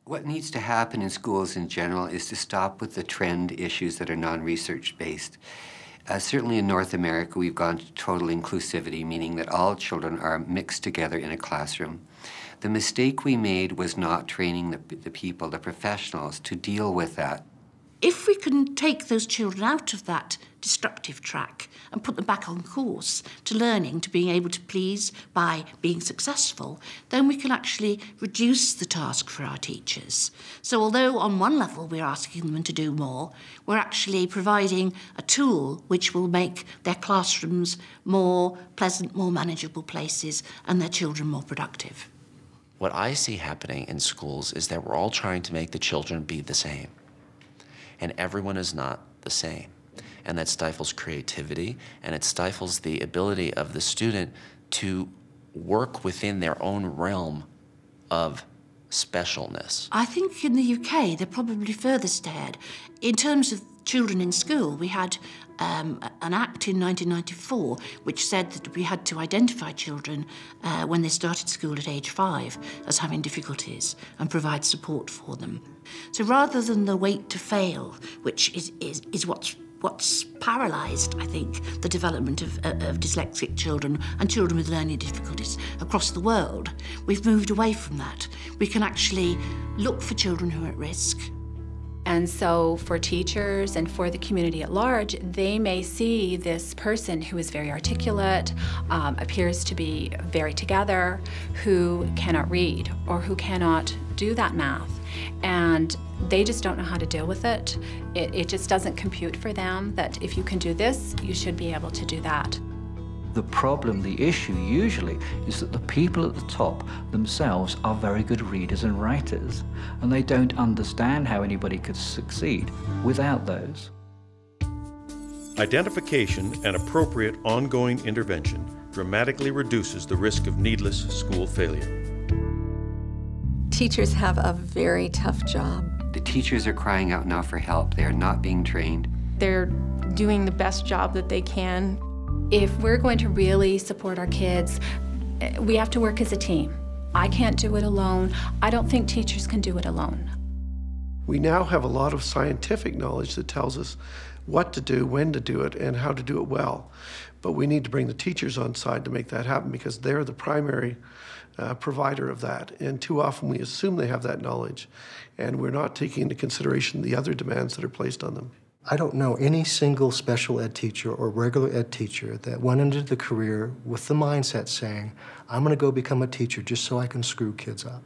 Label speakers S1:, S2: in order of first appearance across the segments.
S1: What needs to happen in schools in general is to stop with the trend issues that are non-research based. Certainly in North America, we've gone to total inclusivity, meaning that all children are mixed together in a classroom. The mistake we made was not training the people, the professionals, to deal with that.
S2: If we can take those children out of that destructive track and put them back on course to learning, to being able to please by being successful, then we can actually reduce the task for our teachers. So although on one level we're asking them to do more, we're actually providing a tool which will make their classrooms more pleasant, more manageable places and their children more productive.
S3: What I see happening in schools is that we're all trying to make the children be the same. And everyone is not the same. And that stifles creativity, and it stifles the ability of the student to work within their own realm of specialness.
S2: I think in the UK, they're probably furthest ahead. In terms of children in school, we had an act in 1994 which said that we had to identify children when they started school at age 5 as having difficulties and provide support for them. So rather than the wait to fail, which is what's paralysed, I think, the development of dyslexic children and children with learning difficulties across the world, we've moved away from that. We can actually look for children who are at risk.
S4: And so for teachers and for the community at large, they may see this person who is very articulate, appears to be very together, who cannot read or who cannot do that math. And they just don't know how to deal with it. It just doesn't compute for them that if you can do this, you should be able to do that.
S5: The problem, the issue usually, is that the people at the top themselves are very good readers and writers, and they don't understand how anybody could succeed without those.
S6: Identification and appropriate ongoing intervention dramatically reduces the risk of needless school failure.
S7: Teachers have a very tough job.
S1: The teachers are crying out now for help. They are not being trained.
S8: They're doing the best job that they can.
S4: If we're going to really support our kids, we have to work as a team. I can't do it alone. I don't think teachers can do it alone.
S9: We now have a lot of scientific knowledge that tells us what to do, when to do it, and how to do it well. But we need to bring the teachers on side to make that happen because they're the primary provider of that. And too often we assume they have that knowledge, and we're not taking into consideration the other demands that are placed on them.
S10: I don't know any single special ed teacher or regular ed teacher that went into the career with the mindset saying, I'm going to go become a teacher just so I can screw kids up.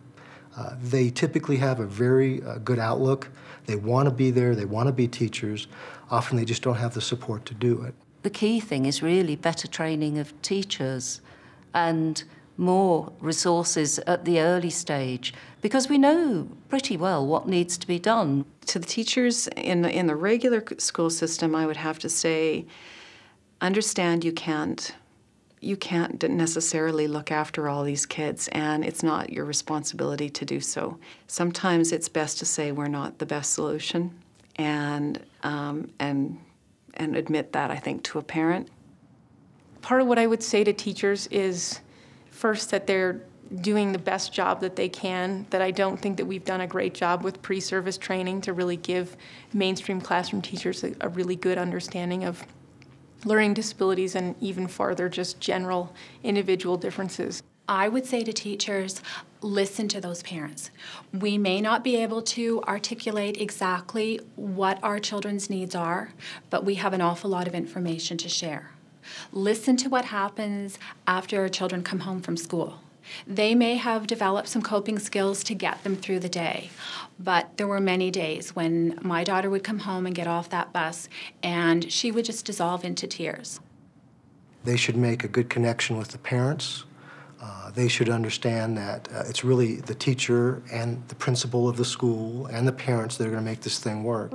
S10: They typically have a very good outlook. They want to be there. They want to be teachers. Often they just don't have the support to do it.
S11: The key thing is really better training of teachers and more resources at the early stage, because we know pretty well what needs to be done.
S12: To the teachers in the regular school system, I would have to say, understand you can't necessarily look after all these kids, and it's not your responsibility to do so. Sometimes it's best to say we're not the best solution, and admit that, I think, to a parent.
S8: Part of what I would say to teachers is, first, that they're doing the best job that they can, that I don't think that we've done a great job with pre-service training to really give mainstream classroom teachers a really good understanding of learning disabilities and even farther, just general individual differences.
S4: I would say to teachers, listen to those parents. We may not be able to articulate exactly what our children's needs are, but we have an awful lot of information to share. Listen to what happens after our children come home from school. They may have developed some coping skills to get them through the day, but there were many days when my daughter would come home and get off that bus and she would just dissolve into tears.
S10: They should make a good connection with the parents. They should understand that it's really the teacher and the principal of the school and the parents that are going to make this thing work.